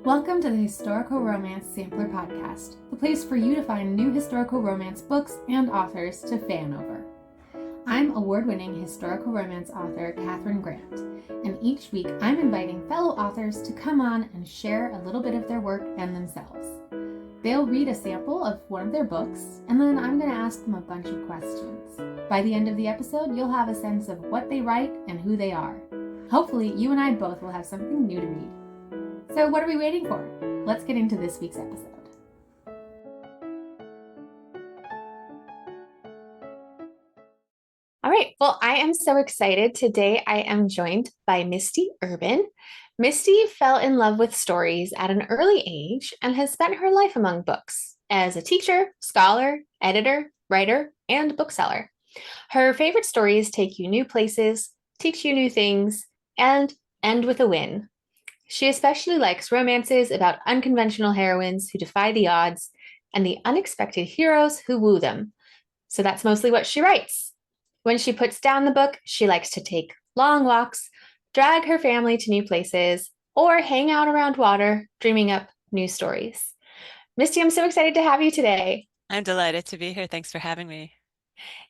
Welcome to the Historical Romance Sampler Podcast, the place for you to find new historical romance books and authors to fan over. I'm award-winning historical romance author Katherine Grant, and each week I'm inviting fellow authors to come on and share a little bit of their work and themselves. They'll read a sample of one of their books, and then I'm going to ask them a bunch of questions. By the end of the episode, you'll have a sense of what they write and who they are. Hopefully, you and I both will have something new to read. So what are we waiting for? Let's get into this week's episode. All right, well, I am so excited. Today I am joined by Misty Urban. Misty fell in love with stories at an early age and has spent her life among books as a teacher, scholar, editor, writer, and bookseller. Her favorite stories take you new places, teach you new things, and end with a win. She especially likes romances about unconventional heroines who defy the odds and the unexpected heroes who woo them. So that's mostly what she writes. When she puts down the book, she likes to take long walks, drag her family to new places, or hang out around water, dreaming up new stories. Misty, I'm so excited to have you today. I'm delighted to be here. Thanks for having me.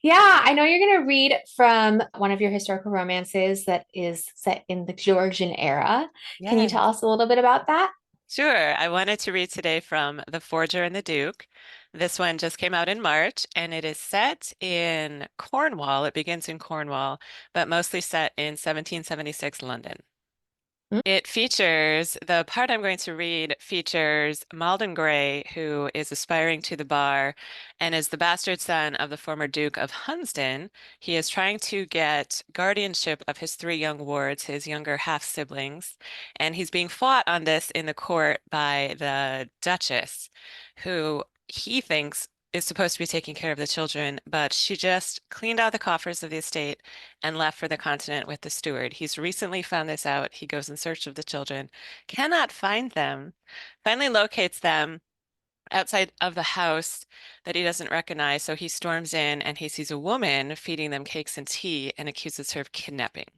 Yeah, I know you're going to read from one of your historical romances that is set in the Georgian era. Can you Yes. tell us a little bit about that? Sure. I wanted to read today from The Forger and the Duke. This one just came out in March, and it is set in Cornwall. It begins in Cornwall, but mostly set in 1776 London. It features, the part I'm going to read features Malden Gray, who is aspiring to the bar and is the bastard son of the former Duke of Hunsdon. He is trying to get guardianship of his three young wards, his younger half-siblings, and he's being fought on this in the court by the Duchess, who he thinks is supposed to be taking care of the children, but she just cleaned out the coffers of the estate and left for the continent with the steward. He's recently found this out. He goes in search of the children, cannot find them, finally locates them outside of the house that he doesn't recognize. So he storms in and he sees a woman feeding them cakes and tea and accuses her of kidnapping,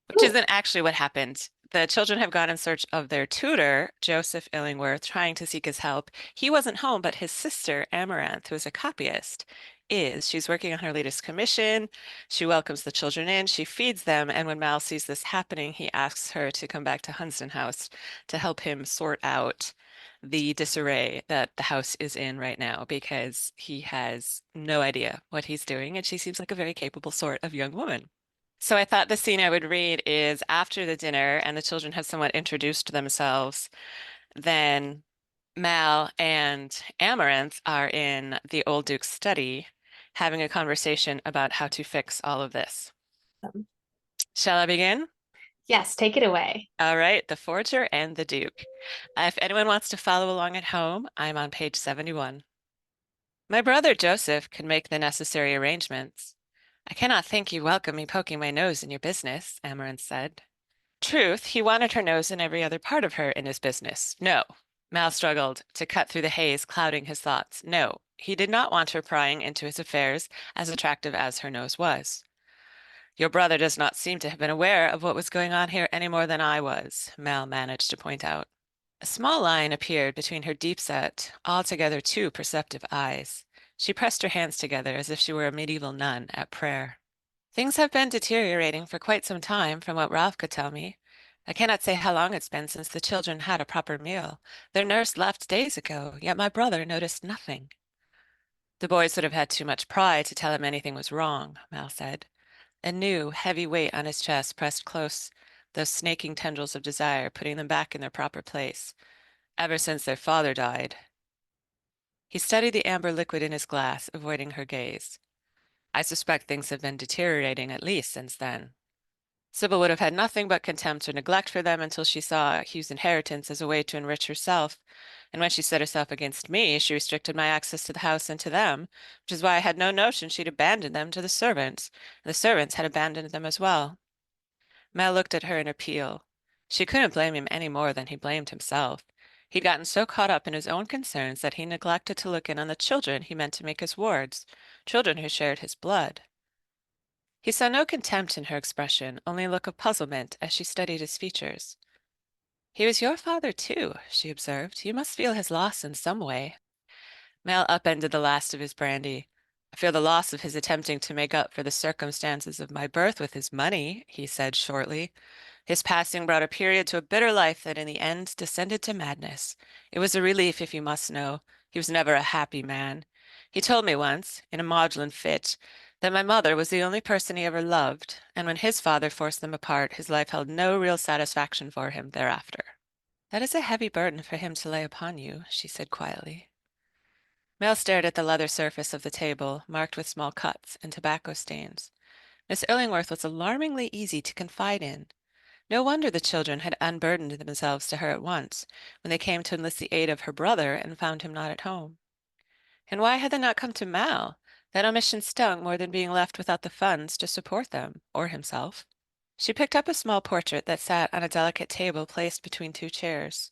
which isn't actually what happened. The children have gone in search of their tutor, Joseph Illingworth, trying to seek his help. He wasn't home, but his sister, Amaranth, who is a copyist, is. She's working on her latest commission. She welcomes the children in, she feeds them, and when Mal sees this happening, he asks her to come back to Hunsdon House to help him sort out the disarray that the house is in right now because he has no idea what he's doing, and she seems like a very capable sort of young woman. So I thought the scene I would read is after the dinner and the children have somewhat introduced themselves, then Mal and Amaranth are in the old Duke's study having a conversation about how to fix all of this. Shall I begin? Yes, take it away. All right, The Forger and the Duke. If anyone wants to follow along at home, I'm on page 71. My brother Joseph can make the necessary arrangements. I cannot think you welcome me poking my nose in your business, Amaranth said. Truth, he wanted her nose in every other part of her in his business. No. Mal struggled to cut through the haze clouding his thoughts. No, he did not want her prying into his affairs, as attractive as her nose was. Your brother does not seem to have been aware of what was going on here any more than I was, Mal managed to point out. A small line appeared between her deep-set, altogether too perceptive eyes. She pressed her hands together as if she were a medieval nun at prayer. Things have been deteriorating for quite some time, from what Ralph could tell me. I cannot say how long it's been since the children had a proper meal. Their nurse left days ago, yet my brother noticed nothing. The boys would have had too much pride to tell him anything was wrong, Mal said. A new, heavy weight on his chest pressed close those snaking tendrils of desire, putting them back in their proper place. Ever since their father died. He studied the amber liquid in his glass, avoiding her gaze. I suspect things have been deteriorating at least since then. Sybil would have had nothing but contempt or neglect for them until she saw Hugh's inheritance as a way to enrich herself, and when she set herself against me, she restricted my access to the house and to them, which is why I had no notion she'd abandoned them to the servants, and the servants had abandoned them as well. Mel looked at her in appeal. She couldn't blame him any more than he blamed himself. He'd gotten so caught up in his own concerns that he neglected to look in on the children he meant to make his wards, children who shared his blood. He saw no contempt in her expression, only a look of puzzlement as she studied his features. He was your father, too, she observed. You must feel his loss in some way. Mel upended the last of his brandy. I feel the loss of his attempting to make up for the circumstances of my birth with his money, he said shortly. His passing brought a period to a bitter life that in the end descended to madness. It was a relief, if you must know. He was never a happy man. He told me once, in a maudlin fit, that my mother was the only person he ever loved, and when his father forced them apart, his life held no real satisfaction for him thereafter. That is a heavy burden for him to lay upon you, she said quietly. Mel stared at the leather surface of the table, marked with small cuts and tobacco stains. Miss Illingworth was alarmingly easy to confide in. No wonder the children had unburdened themselves to her at once, when they came to enlist the aid of her brother and found him not at home. And why had they not come to Mal? That omission stung more than being left without the funds to support them, or himself. She picked up a small portrait that sat on a delicate table placed between two chairs.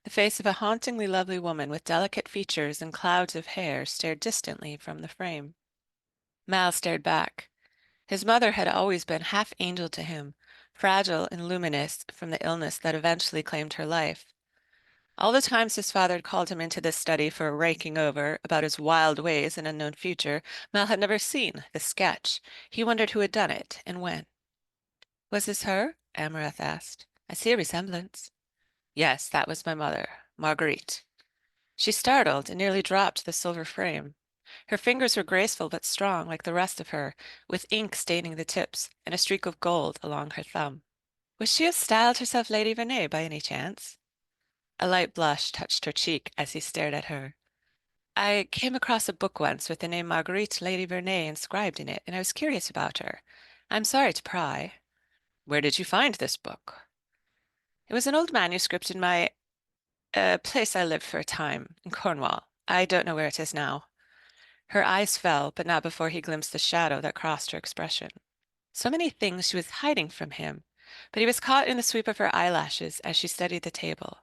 The face of a hauntingly lovely woman with delicate features and clouds of hair stared distantly from the frame. Mal stared back. His mother had always been half angel to him, fragile and luminous from the illness that eventually claimed her life. All the times his father had called him into this study for a raking over about his wild ways and unknown future, Mel had never seen the sketch. He wondered who had done it and when. Was this her? Amaranth asked. I see a resemblance. Yes, that was my mother, Marguerite. She startled and nearly dropped the silver frame. Her fingers were graceful but strong, like the rest of her, with ink staining the tips and a streak of gold along her thumb. Would she have styled herself Lady Verney by any chance? A light blush touched her cheek as he stared at her. I came across a book once with the name Marguerite Lady Verney inscribed in it, and I was curious about her. I'm sorry to pry. Where did you find this book? It was an old manuscript in my place I lived for a time, in Cornwall. I don't know where it is now. Her eyes fell, but not before he glimpsed the shadow that crossed her expression. So many things she was hiding from him, but he was caught in the sweep of her eyelashes as she studied the table.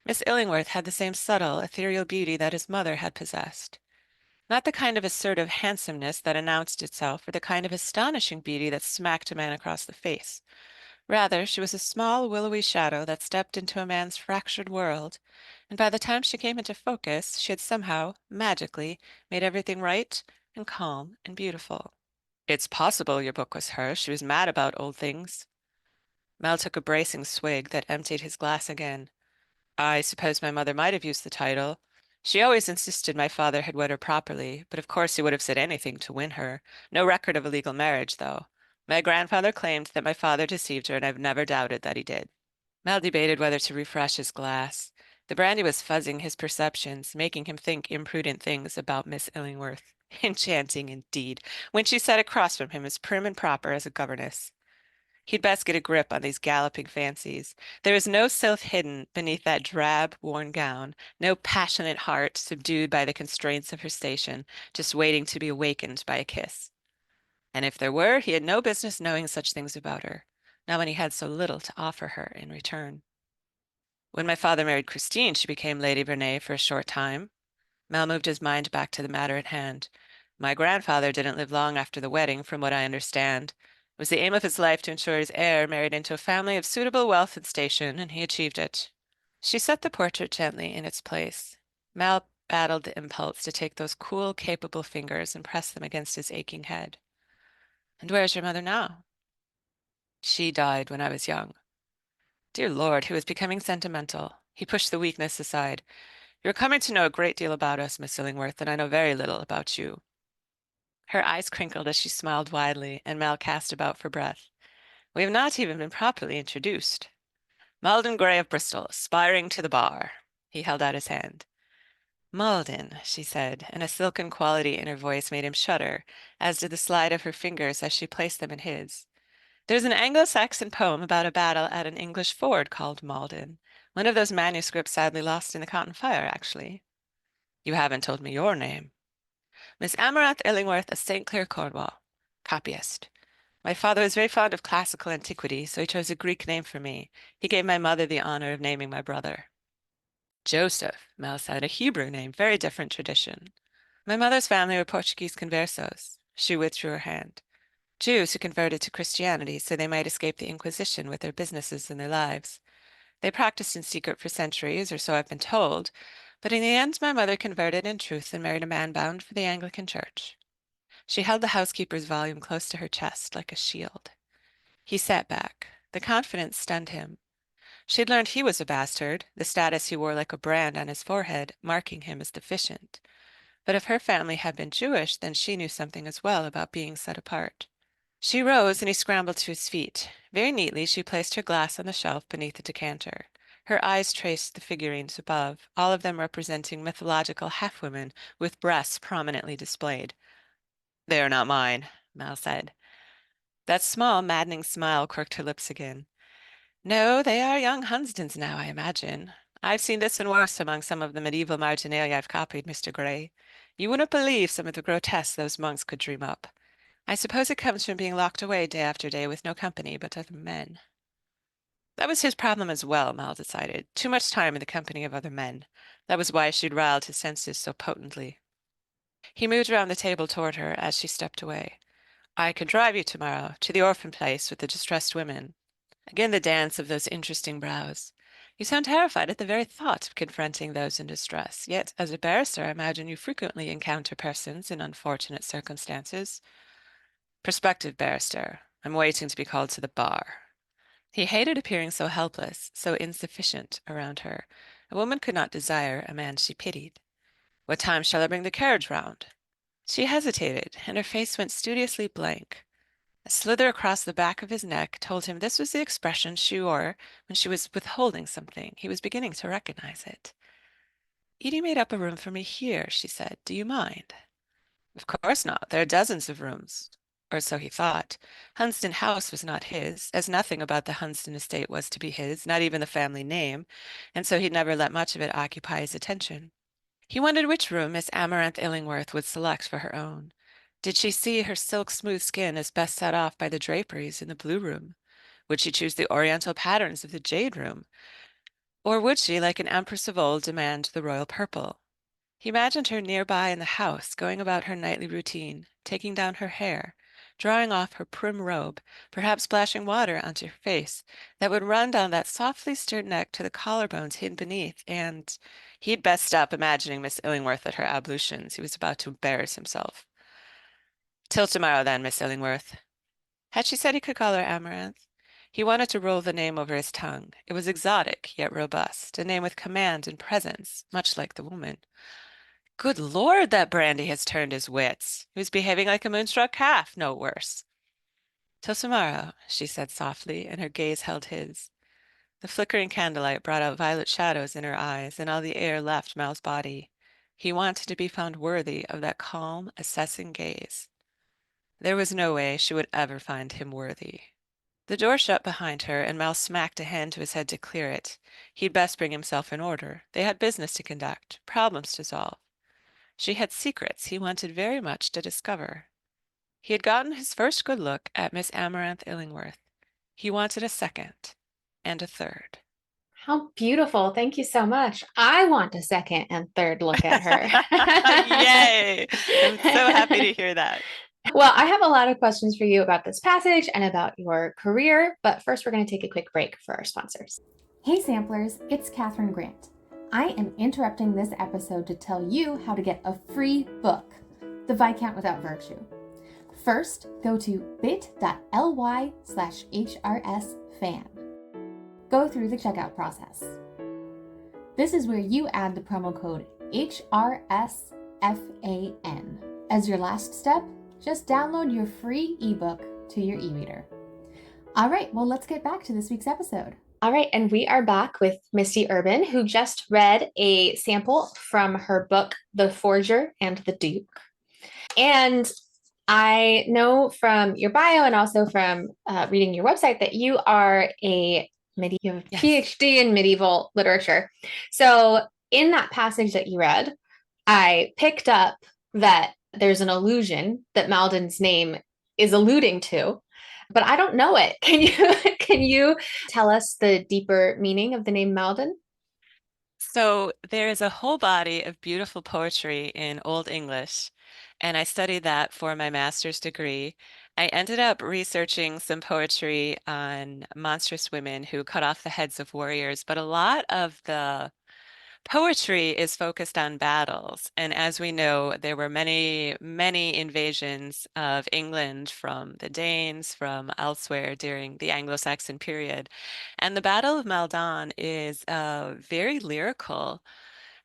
Miss Illingworth had the same subtle, ethereal beauty that his mother had possessed. Not the kind of assertive handsomeness that announced itself, or the kind of astonishing beauty that smacked a man across the face. Rather, she was a small, willowy shadow that stepped into a man's fractured world, and by the time she came into focus, she had somehow, magically, made everything right and calm and beautiful. It's possible your book was her. She was mad about old things. Mel took a bracing swig that emptied his glass again. I suppose my mother might have used the title. She always insisted my father had wed her properly, but of course he would have said anything to win her. No record of a legal marriage, though. My grandfather claimed that my father deceived her, and I've never doubted that he did. Mel debated whether to refresh his glass. The brandy was fuzzing his perceptions, making him think imprudent things about Miss Illingworth. Enchanting, indeed, when she sat across from him as prim and proper as a governess. He'd best get a grip on these galloping fancies. There was no self hidden beneath that drab, worn gown, no passionate heart subdued by the constraints of her station, just waiting to be awakened by a kiss. And if there were, he had no business knowing such things about her, not when he had so little to offer her in return. When my father married Christine, she became Lady Verney for a short time. Mel moved his mind back to the matter at hand. My grandfather didn't live long after the wedding, from what I understand. It was the aim of his life to ensure his heir married into a family of suitable wealth and station, and he achieved it. She set the portrait gently in its place. Mel battled the impulse to take those cool, capable fingers and press them against his aching head. And where's your mother now? She died when I was young. Dear Lord, he was becoming sentimental. He pushed the weakness aside. You're coming to know a great deal about us, Miss Illingworth, and I know very little about you. Her eyes crinkled as she smiled widely, and Mel cast about for breath. We have not even been properly introduced. Malden Gray of Bristol, aspiring to the bar. He held out his hand. Malden, she said, and a silken quality in her voice made him shudder, as did the slide of her fingers as she placed them in his. There's an Anglo-Saxon poem about a battle at an English ford called Malden. One of those manuscripts sadly lost in the Cotton Fire, actually. You haven't told me your name. Miss Amaranth Illingworth of St. Clair, Cornwall. Copyist. My father was very fond of classical antiquity, so he chose a Greek name for me. He gave my mother the honor of naming my brother. Joseph, Mel said, a Hebrew name, very different tradition. My mother's family were Portuguese conversos. She withdrew her hand. Jews who converted to Christianity so they might escape the Inquisition with their businesses and their lives. They practiced in secret for centuries, or so I've been told, but in the end my mother converted in truth and married a man bound for the Anglican Church. She held the housekeeper's volume close to her chest like a shield. He sat back. The confidence stunned him. She'd learned he was a bastard, the status he wore like a brand on his forehead, marking him as deficient. But if her family had been Jewish, then she knew something as well about being set apart. She rose and he scrambled to his feet. Very neatly she placed her glass on the shelf beneath the decanter. Her eyes traced the figurines above, all of them representing mythological half-women with breasts prominently displayed. "They are not mine," Mal said. That small, maddening smile quirked her lips again. "No, they are young Hunsdon's now, I imagine. I've seen this and worse among some of the medieval marginalia I've copied, Mr. Gray. You wouldn't believe some of the grotesques those monks could dream up. I suppose it comes from being locked away day after day with no company but other men." That was his problem as well, Mal decided. Too much time in the company of other men. That was why she'd riled his senses so potently. He moved around the table toward her as she stepped away. "I can drive you tomorrow, to the orphan place with the distressed women." Again the dance of those interesting brows. "You sound terrified at the very thought of confronting those in distress. Yet, as a barrister, I imagine you frequently encounter persons in unfortunate circumstances." "Prospective barrister. I'm waiting to be called to the bar." He hated appearing so helpless, so insufficient around her. A woman could not desire a man she pitied. "What time shall I bring the carriage round?" She hesitated, and her face went studiously blank. A slither across the back of his neck told him this was the expression she wore when she was withholding something. He was beginning to recognize it. "Edie made up a room for me here," she said. "Do you mind?" "Of course not. There are dozens of rooms." Or so he thought. Hunsdon House was not his, as nothing about the Hunsdon estate was to be his, not even the family name, and so he'd never let much of it occupy his attention. He wondered which room Miss Amaranth Illingworth would select for her own. Did she see her silk-smooth skin as best set off by the draperies in the blue room? Would she choose the oriental patterns of the jade room? Or would she, like an empress of old, demand the royal purple? He imagined her nearby in the house, going about her nightly routine, taking down her hair, drawing off her prim robe, perhaps splashing water onto her face that would run down that softly stirred neck to the collarbones hidden beneath, and he'd best stop imagining Miss Illingworth at her ablutions. He was about to embarrass himself. "Till tomorrow, then, Miss Illingworth." Had she said he could call her Amaranth? He wanted to roll the name over his tongue. It was exotic, yet robust, a name with command and presence, much like the woman. Good Lord, that brandy has turned his wits. He was behaving like a moonstruck calf, no worse. "Till tomorrow," she said softly, and her gaze held his. The flickering candlelight brought out violet shadows in her eyes, and all the air left Mal's body. He wanted to be found worthy of that calm, assessing gaze. There was no way she would ever find him worthy. The door shut behind her, and Mal smacked a hand to his head to clear it. He'd best bring himself in order. They had business to conduct, problems to solve. She had secrets he wanted very much to discover. He had gotten his first good look at Miss Amaranth Illingworth. He wanted a second and a third. How beautiful. Thank you so much. I want a second and third look at her. Yay! I'm so happy to hear that. Well, I have a lot of questions for you about this passage and about your career, but first we're going to take a quick break for our sponsors. Hey samplers, it's Katherine Grant. I am interrupting this episode to tell you how to get a free book, The Viscount Without Virtue. First, go to bit.ly/HRSFAN. Go through the checkout process. This is where you add the promo code HRSFAN. As your last step, just download your free ebook to your e-reader. All right, well, let's get back to this week's episode. All right, and we are back with Misty Urban, who just read a sample from her book, The Forger and the Duke. And I know from your bio and also from reading your website that you are you have a PhD in medieval literature. So in that passage that you read, I picked up that there's an allusion that Maldon's name is alluding to, but I don't know it. Can you tell us the deeper meaning of the name Maldon? So there is a whole body of beautiful poetry in Old English, and I studied that for my master's degree. I ended up researching some poetry on monstrous women who cut off the heads of warriors, but a lot of the poetry is focused on battles. And as we know, there were many, many invasions of England from the Danes, from elsewhere during the Anglo-Saxon period. And the Battle of Maldon is a very lyrical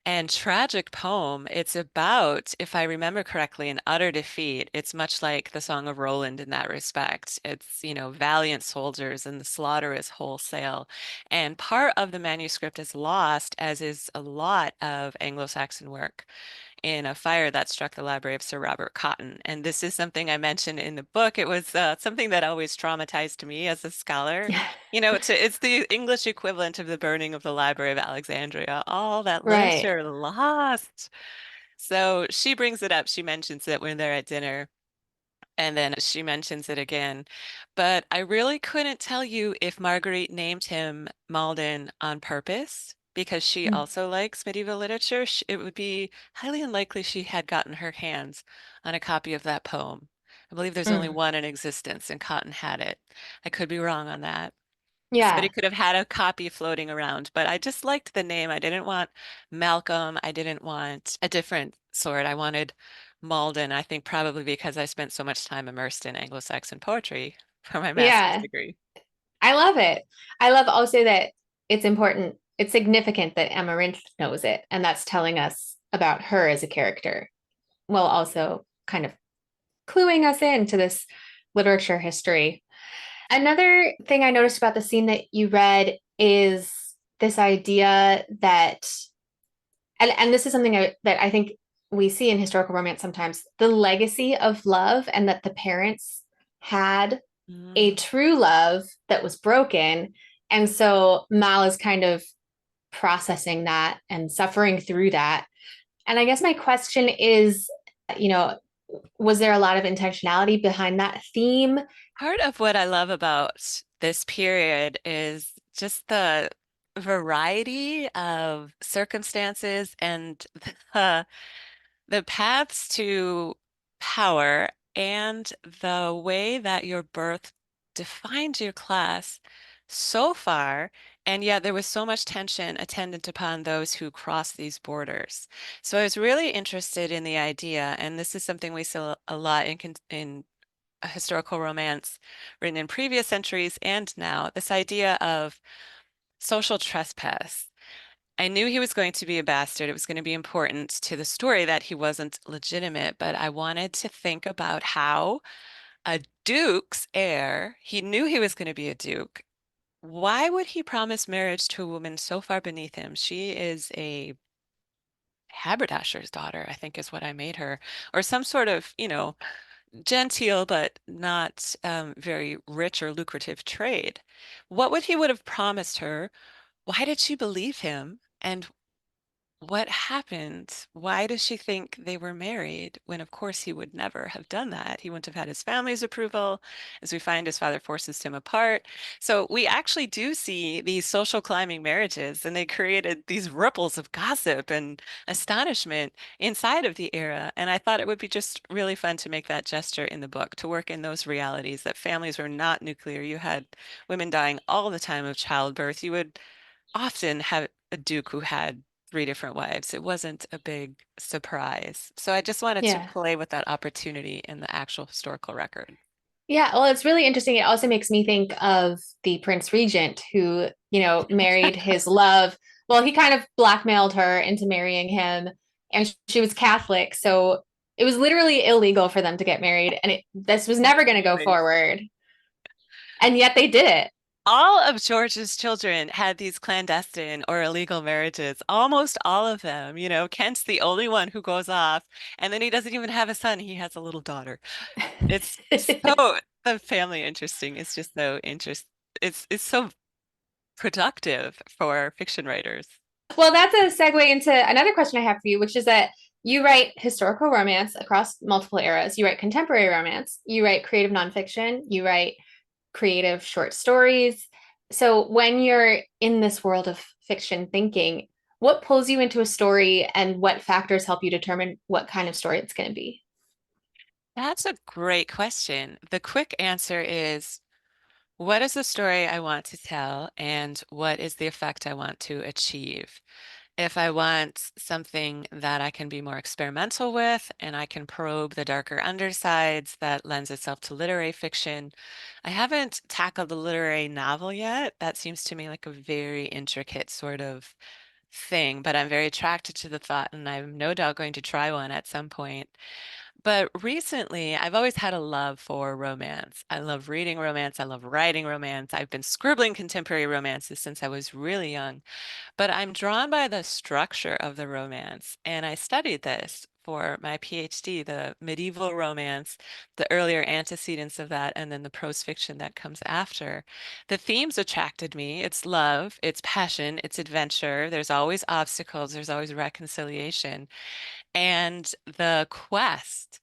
and tragic poem. It's about, if I remember correctly, an utter defeat. It's much like the Song of Roland in that respect. It's, valiant soldiers and the slaughter is wholesale. And part of the manuscript is lost, as is a lot of Anglo-Saxon work, in a fire that struck the library of Sir Robert Cotton. And this is something I mentioned in the book. It was something that always traumatized me as a scholar. It's the English equivalent of the burning of the Library of Alexandria. All that Right. literature lost. So she brings it up. She mentions it when they're at dinner. And then she mentions it again. But I really couldn't tell you if Marguerite named him Malden on purpose because she Mm. also likes medieval literature. It would be highly unlikely she had gotten her hands on a copy of that poem. I believe there's only Mm. one in existence, and Cotton had it. I could be wrong on that. Somebody Yeah. could have had a copy floating around, but I just liked the name. I didn't want Malcolm. I didn't want a different sort. I wanted Malden, I think probably because I spent so much time immersed in Anglo-Saxon poetry for my master's Yeah. degree. I love it. I love also that it's important, it's significant that Amaranth knows it, and that's telling us about her as a character, while also kind of cluing us into this literature history. Another thing I noticed about the scene that you read is this idea that, and this is something that I think we see in historical romance sometimes, the legacy of love, and that the parents had a Mm. true love that was broken. And so Mal is kind of processing that and suffering through that. And I guess my question is, you know, was there a lot of intentionality behind that theme? Part of what I love about this period is just the variety of circumstances and the the paths to power and the way that your birth defined your class so far, and yet there was so much tension attendant upon those who crossed these borders. So I was really interested in the idea, and this is something we see a lot in a historical romance written in previous centuries and now, this idea of social trespass. I knew he was going to be a bastard. It was going to be important to the story that he wasn't legitimate, but I wanted to think about how a duke's heir, he knew he was going to be a duke. Why would he promise marriage to a woman so far beneath him? She is a haberdasher's daughter, I think is what I made her, or some sort of, genteel but not very rich or lucrative trade. Would have promised her? Why did she believe him? And what happened? Why does she think they were married when, of course, he would never have done that? He wouldn't have had his family's approval. As we find, his father forces him apart. So we actually do see these social climbing marriages, and they created these ripples of gossip and astonishment inside of the era. And I thought it would be just really fun to make that gesture in the book, to work in those realities that families were not nuclear. You had women dying all the time of childbirth. You would often have a duke who had three different wives. It wasn't a big surprise. So I just wanted to Yeah. play with that opportunity in the actual historical record. Yeah, well, it's really interesting. It also makes me think of the Prince Regent who, married his love. Well, he kind of blackmailed her into marrying him, and she was Catholic. So it was literally illegal for them to get married, and this was never going to go Really? forward. And yet they did it. All of George's children had these clandestine or illegal marriages, almost all of them. Kent's the only one who goes off, and then he doesn't even have a son, he has a little daughter. It's so the family interesting. It's just so it's so productive for fiction writers. Well, that's a segue into another question I have for you, which is that you write historical romance across multiple eras. You write contemporary romance. You write creative nonfiction. You write creative short stories. So when you're in this world of fiction thinking, what pulls you into a story and what factors help you determine what kind of story it's going to be? That's a great question. The quick answer is, what is the story I want to tell, and what is the effect I want to achieve? If I want something that I can be more experimental with and I can probe the darker undersides that lends itself to literary fiction, I haven't tackled the literary novel yet. That seems to me like a very intricate sort of thing, but I'm very attracted to the thought, and I'm no doubt going to try one at some point. But recently, I've always had a love for romance. I love reading romance. I love writing romance. I've been scribbling contemporary romances since I was really young. But I'm drawn by the structure of the romance, and I studied this for my PhD, the medieval romance, the earlier antecedents of that, and then the prose fiction that comes after. The themes attracted me. It's love, it's passion, it's adventure. There's always obstacles, there's always reconciliation. And the quest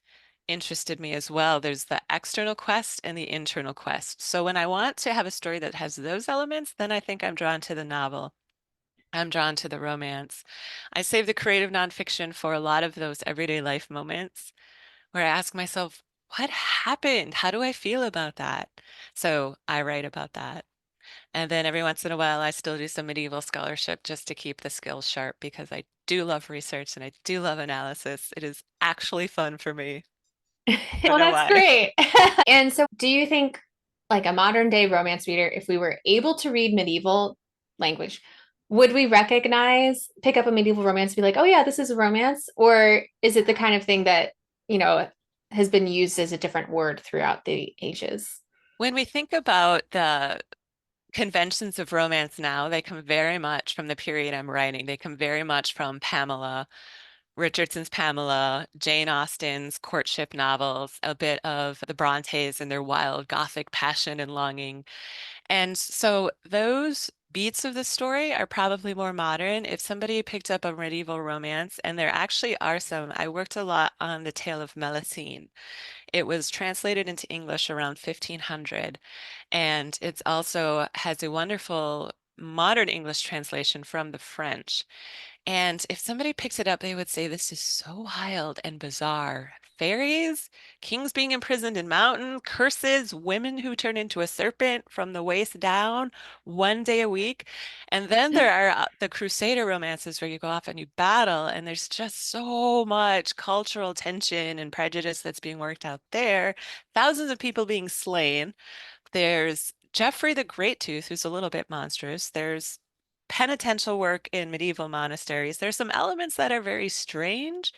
interested me as well. There's the external quest and the internal quest. So when I want to have a story that has those elements, then I think I'm drawn to the novel. I'm drawn to the romance. I save the creative nonfiction for a lot of those everyday life moments where I ask myself, what happened? How do I feel about that? So I write about that. And then every once in a while, I still do some medieval scholarship just to keep the skills sharp because I do love research and I do love analysis. It is actually fun for me. I don't Well, know that's why. great. And so, do you think, like a modern day romance reader, if we were able to read medieval language, would we pick up a medieval romance and be like, oh, yeah, this is a romance? Or is it the kind of thing that, you know, has been used as a different word throughout the ages? When we think about the conventions of romance now, they come very much from the period I'm writing. They come very much from Pamela, Richardson's Pamela, Jane Austen's courtship novels, a bit of the Brontes and their wild Gothic passion and longing. And so those beats of the story are probably more modern. If somebody picked up a medieval romance, and there actually are some, I worked a lot on the tale of Melusine. It was translated into English around 1500, and it's also has a wonderful modern English translation from the French. And if somebody picks it up, they would say, this is so wild and bizarre. Fairies, kings being imprisoned in mountains, curses, women who turn into a serpent from the waist down, one day a week. And then there are the Crusader romances where you go off and you battle, and there's just so much cultural tension and prejudice that's being worked out there. Thousands of people being slain. There's Geoffrey the Great Tooth, who's a little bit monstrous. There's penitential work in medieval monasteries. There's some elements that are very strange,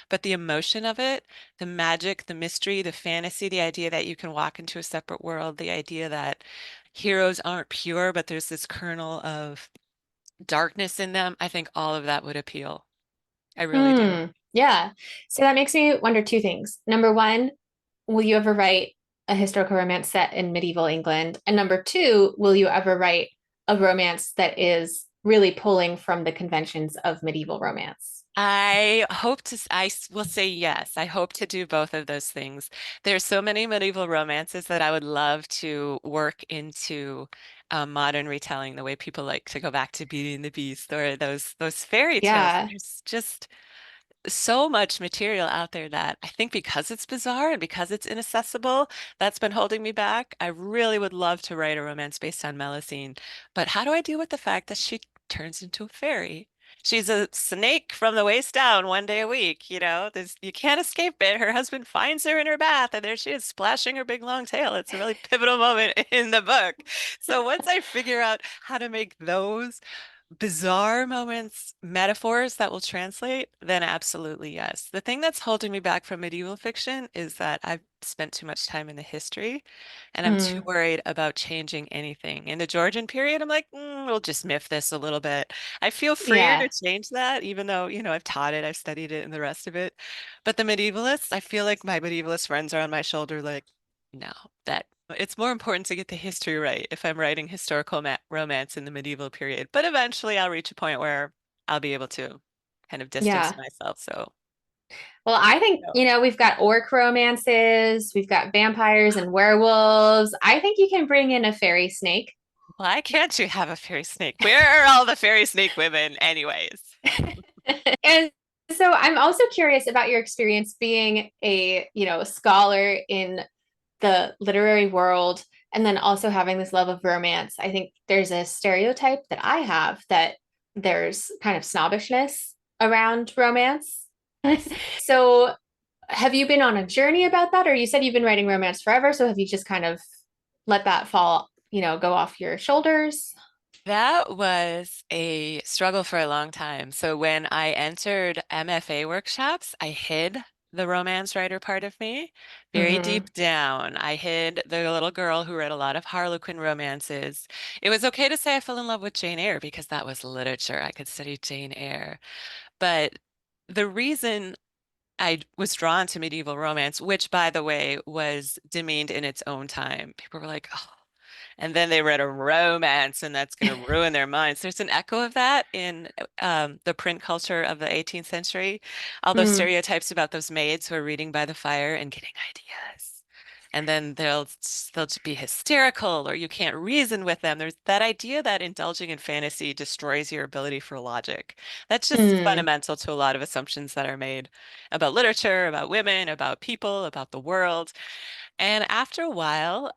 but the emotion of it, the magic, the mystery, the fantasy, the idea that you can walk into a separate world, the idea that heroes aren't pure, but there's this kernel of darkness in them, I think all of that would appeal. I really do. Yeah. So that makes me wonder two things. Number one, will you ever write a historical romance set in medieval England? And number two, will you ever write a romance that is really pulling from the conventions of medieval romance? I hope to, will say yes. I hope to do both of those things. There's so many medieval romances that I would love to work into modern retelling, the way people like to go back to Beauty and the Beast or those fairy tales. Yeah. There's just so much material out there that I think because it's bizarre and because it's inaccessible, that's been holding me back. I really would love to write a romance based on Melusine, but how do I deal with the fact that she turns into a fairy? She's a snake from the waist down one day a week, you can't escape it. Her husband finds her in her bath and there she is splashing her big long tail. It's a really pivotal moment in the book. So once I figure out how to make those bizarre moments, metaphors that will translate, then absolutely yes. The thing that's holding me back from medieval fiction is that I've spent too much time in the history and I'm too Mm, worried about changing anything. In the Georgian period, I'm like, we'll just miff this a little bit. I feel freer to yeah. change that, even though, I've taught it, I've studied it and the rest of it. But the medievalists, I feel like my medievalist friends are on my shoulder, like, no, that it's more important to get the history right if I'm writing historical romance in the medieval period. But eventually I'll reach a point where I'll be able to kind of distance Yeah. myself. So, Well, I think, no. we've got orc romances, we've got vampires and werewolves. I think you can bring in a fairy snake. Why can't you have a fairy snake? Where are all the fairy snake women, anyways? And So I'm also curious about your experience being a, scholar in the literary world and then also having this love of romance. I think there's a stereotype that I have that there's kind of snobbishness around romance. Yes. So have you been on a journey about that? Or you said you've been writing romance forever. So have you just kind of let that fall, go off your shoulders? That was a struggle for a long time. So when I entered MFA workshops, I hid the romance writer part of me very Mm-hmm. deep down. I hid the little girl who read a lot of Harlequin romances. It was okay to say I fell in love with Jane Eyre because that was literature. I could study Jane Eyre. But the reason I was drawn to medieval romance, which, by the way, was demeaned in its own time. People were like, oh, and then they read a romance and that's going to ruin their minds. There's an echo of that in the print culture of the 18th century. All those Mm, stereotypes about those maids who are reading by the fire and getting ideas. And then they'll just be hysterical or you can't reason with them. There's that idea that indulging in fantasy destroys your ability for logic. That's just mm, fundamental to a lot of assumptions that are made about literature, about women, about people, about the world. And after a while,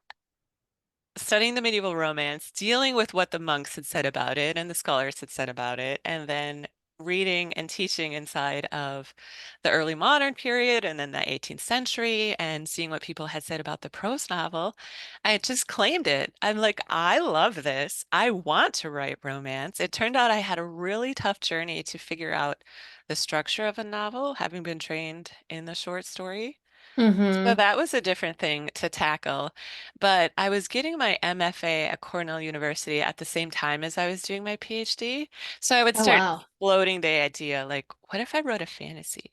studying the medieval romance, dealing with what the monks had said about it and the scholars had said about it, and then reading and teaching inside of the early modern period and then the 18th century and seeing what people had said about the prose novel, I just claimed it. I'm like, I love this. I want to write romance. It turned out I had a really tough journey to figure out the structure of a novel, having been trained in the short story. So mm-hmm. that was a different thing to tackle. But I was getting my MFA at Cornell University at the same time as I was doing my PhD. So I would Oh, start wow. floating the idea like, what if I wrote a fantasy?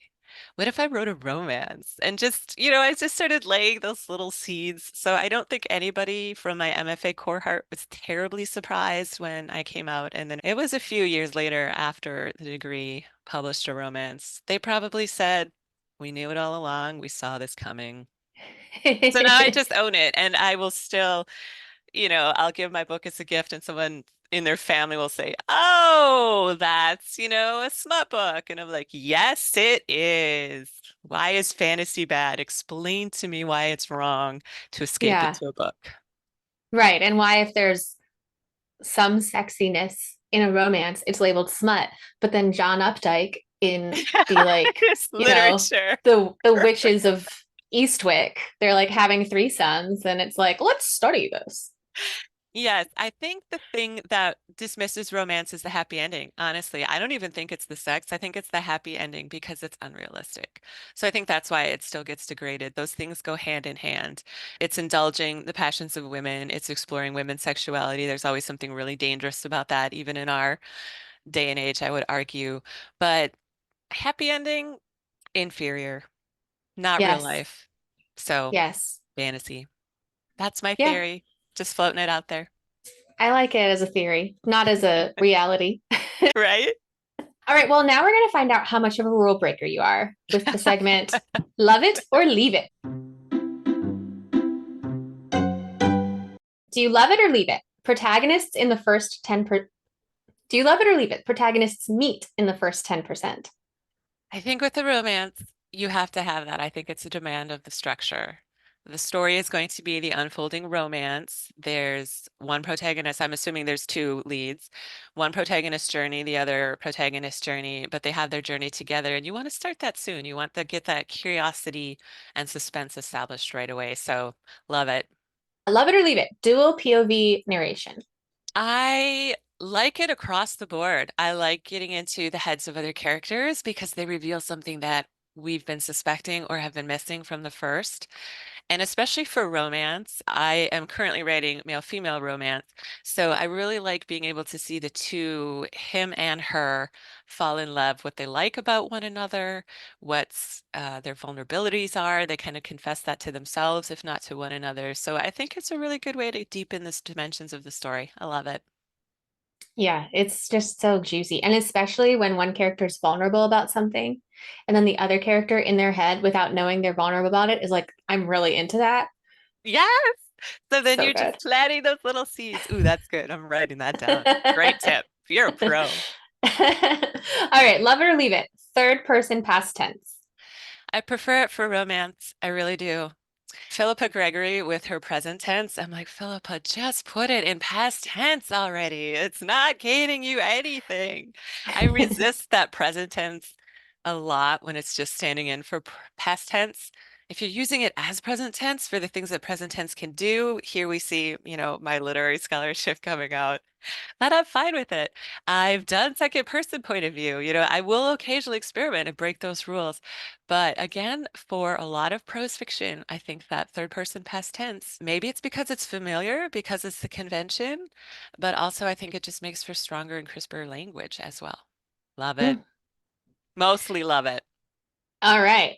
What if I wrote a romance? And just, I just started laying those little seeds. So I don't think anybody from my MFA cohort was terribly surprised when I came out. And then it was a few years later after the degree published a romance. They probably said, we knew it all along. We saw this coming. So now I just own it and I will still, I'll give my book as a gift and someone in their family will say, "Oh, that's, a smut book." And I'm like, "Yes, it is. Why is fantasy bad? Explain to me why it's wrong to escape Yeah, into a book." right. And why, if there's some sexiness in a romance, it's labeled smut. But then John Updike in the It's literature. the witches of Eastwick, they're like having threesomes, and it's like, let's study this. Yes, I think the thing that dismisses romance is the happy ending. Honestly, I don't even think it's the sex. I think it's the happy ending because it's unrealistic. So I think that's why it still gets degraded. Those things go hand in hand. It's indulging the passions of women, it's exploring women's sexuality. There's always something really dangerous about that, even in our day and age, I would argue. But happy ending, inferior, not real Yes, life. So yes, fantasy. That's my yeah. theory. Just floating it out there. I like it as a theory, not as a reality. Right? All right, well, now we're going to find out how much of a rule breaker you are with the segment Love It or Leave It. Do you love it or leave it? Protagonists in the first 10 Do you love it or leave it? Protagonists meet in the first 10%. I think with the romance, you have to have that. I think it's a demand of the structure. The story is going to be the unfolding romance. There's one protagonist, I'm assuming there's two leads, one protagonist journey, the other protagonist journey, but they have their journey together. And you want to start that soon. You want to get that curiosity and suspense established right away. So love it. Love it or leave it? Dual POV narration. I like it across the board. I like getting into the heads of other characters because they reveal something that we've been suspecting or have been missing from the first. And especially for romance, I am currently writing male-female romance. So I really like being able to see the two, him and her, fall in love, what they like about one another, what's their vulnerabilities are. They kind of confess that to themselves, if not to one another. So I think it's a really good way to deepen the dimensions of the story. I love it. Yeah, it's just so juicy. And especially when one character is vulnerable about something, and then the other character in their head, without knowing they're vulnerable about it, is like, I'm really into that. Yes. So then So you're good. just planting those little seeds. Ooh, that's good. I'm writing that down. Great tip. You're a pro. All right, love it or leave it. third person past tense. I prefer it for romance. I really do. Philippa Gregory with her present tense. I'm like, Philippa, just put it in past tense already. It's not gaining you anything. I resist that present tense a lot when it's just standing in for past tense. If you're using it as present tense for the things that present tense can do, here we see, my literary scholarship coming out. But I'm fine with it. I've done second person point of view. I will occasionally experiment and break those rules. But again, for a lot of prose fiction, I think that third person past tense, maybe it's because it's familiar, because it's the convention, but also I think it just makes for stronger and crisper language as well. Love it. Mostly love it. All right.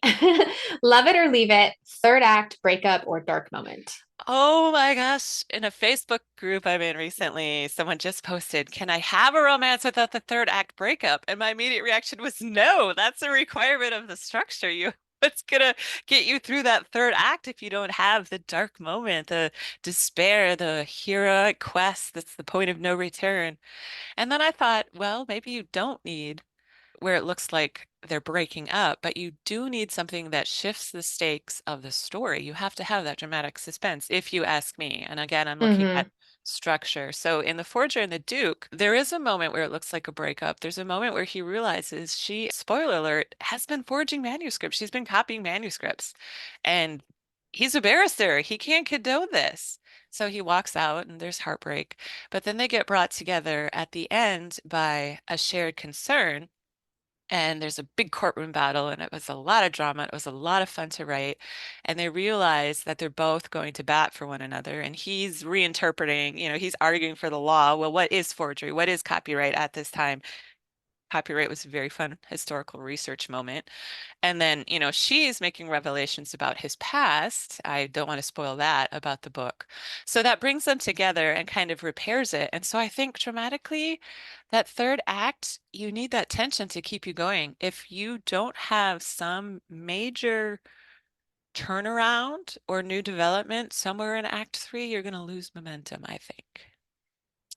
Love it or leave it. Third act, breakup, or dark moment. Oh my gosh. In a Facebook group I'm in recently, someone just posted, "Can I have a romance without the third act breakup?" And my immediate reaction was no, that's a requirement of the structure. It's gonna get you through that third act if you don't have the dark moment, the despair, the heroic quest that's the point of no return. And then I thought, well, maybe you don't need where it looks like they're breaking up, but you do need something that shifts the stakes of the story. You have to have that dramatic suspense, if you ask me. And again, I'm looking at structure. So in The Forger and the Duke, there is a moment where it looks like a breakup. There's a moment where he realizes she, spoiler alert, has been forging manuscripts. She's been copying manuscripts. And he's a barrister. He can't condone this. So he walks out and there's heartbreak. But then they get brought together at the end by a shared concern, and there's a big courtroom battle, and it was a lot of drama. It was a lot of fun to write. And they realize that they're both going to bat for one another. And he's reinterpreting, he's arguing for the law. Well, what is forgery? What is copyright at this time? Copyright was a very fun historical research moment. And then, she's making revelations about his past. I don't want to spoil that about the book. So that brings them together and kind of repairs it. And so I think dramatically, that third act, you need that tension to keep you going. If you don't have some major turnaround or new development somewhere in Act 3, you're going to lose momentum, I think.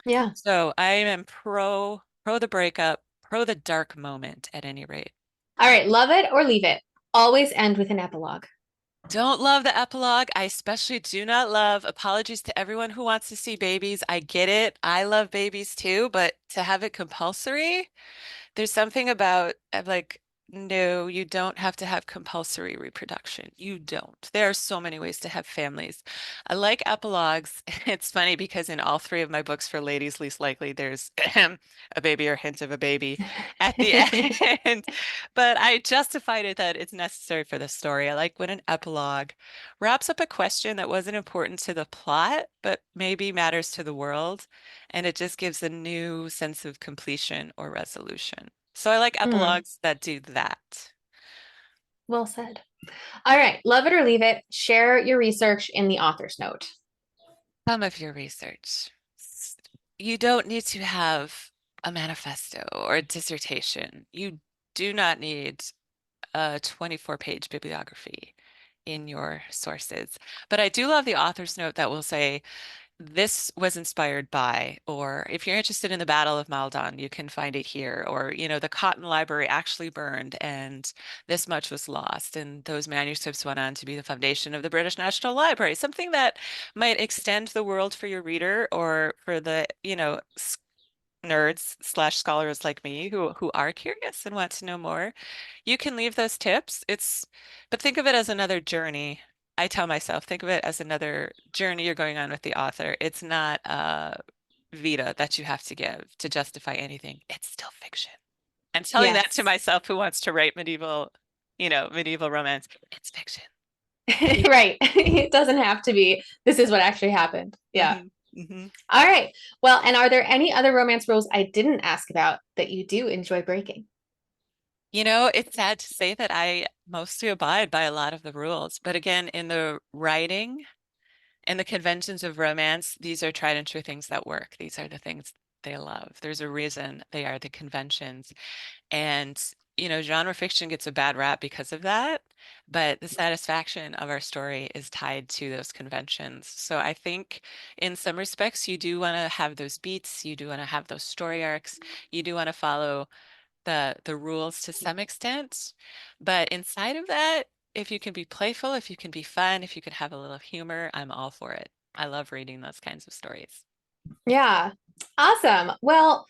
Yeah. So I am pro the breakup, pro the dark moment at any rate. All right. Love it or leave it. Always end with an epilogue. Don't love the epilogue. I especially do not love apologies to everyone who wants to see babies. I get it. I love babies too, but to have it compulsory, there's something about like, no, you don't have to have compulsory reproduction. You don't. There are so many ways to have families. I like epilogues. It's funny because in all three of my books for ladies least likely, there's a baby or hint of a baby at the end. But I justified it that it's necessary for the story. I like when an epilogue wraps up a question that wasn't important to the plot, but maybe matters to the world. And it just gives a new sense of completion or resolution. So I like epilogues that do that. Well said. All right. Love it or leave it. Share your research in the author's note. Some of your research. You don't need to have a manifesto or a dissertation. You do not need a 24-page bibliography in your sources. But I do love the author's note that will say, this was inspired by, or if you're interested in the Battle of Maldon, you can find it here, or, the Cotton Library actually burned and this much was lost, and those manuscripts went on to be the foundation of the British National Library, something that might extend the world for your reader or for the, nerds slash scholars like me who are curious and want to know more. You can leave those tips. But think of it as another journey. I tell myself, think of it as another journey you're going on with the author. It's not a vita that you have to give to justify anything. It's still fiction. And telling that to Yes. myself who wants to write medieval romance, it's fiction. Right. It doesn't have to be. This is what actually happened. Yeah. Mm-hmm. All right. Well, and are there any other romance rules I didn't ask about that you do enjoy breaking? It's sad to say that I mostly abide by a lot of the rules, but again, in the writing and the conventions of romance, these are tried and true things that work. These are the things they love. There's a reason they are the conventions. And, genre fiction gets a bad rap because of that, but the satisfaction of our story is tied to those conventions. So I think in some respects, you do want to have those beats, you do want to have those story arcs, you do want to follow the rules to some extent. But inside of that, if you can be playful, if you can be fun, if you could have a little humor, I'm all for it. I love reading those kinds of stories. Yeah. Awesome. Well,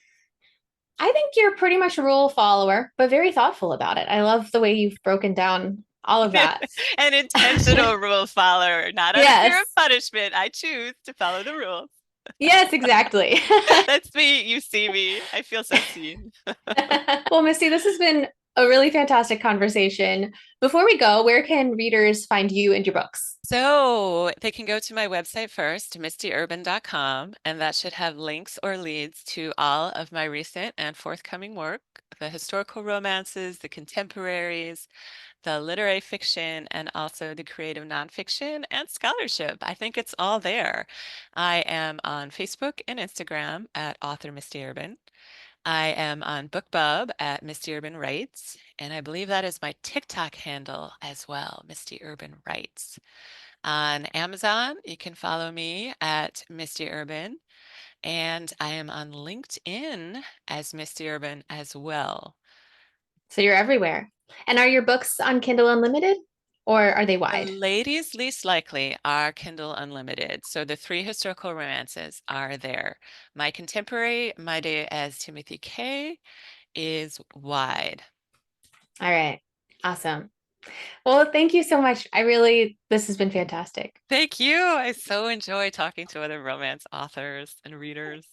I think you're pretty much a rule follower, but very thoughtful about it. I love the way you've broken down all of that. An intentional rule follower, not out of fear of Yes. punishment. I choose to follow the rules. Yes, exactly. That's me. You see me. I feel so seen. Well, Misty, this has been a really fantastic conversation. Before we go, where can readers find you and your books? So they can go to my website first, mistyurban.com, and that should have links or leads to all of my recent and forthcoming work, the historical romances, the contemporaries, the literary fiction, and also the creative nonfiction and scholarship. I think it's all there. I am on Facebook and Instagram at author Misty Urban. I am on Bookbub at Mistyurbanwrites, and I believe that is my TikTok handle as well, Mistyurbanwrites. On Amazon, you can follow me at Misty Urban, and I am on LinkedIn as Misty Urban as well. So you're everywhere. And are your books on Kindle Unlimited or are they The wide? ladies least likely are Kindle Unlimited. So the 3 historical romances are there. My contemporary, My Day as Timothy K, is wide. All right. Awesome. Well, thank you so much. This has been fantastic. Thank you. I so enjoy talking to other romance authors and readers.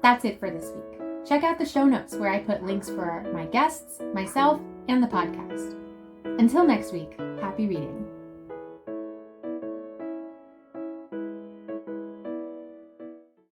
That's it for this week. Check out the show notes where I put links for my guests, myself, and the podcast. Until next week, happy reading.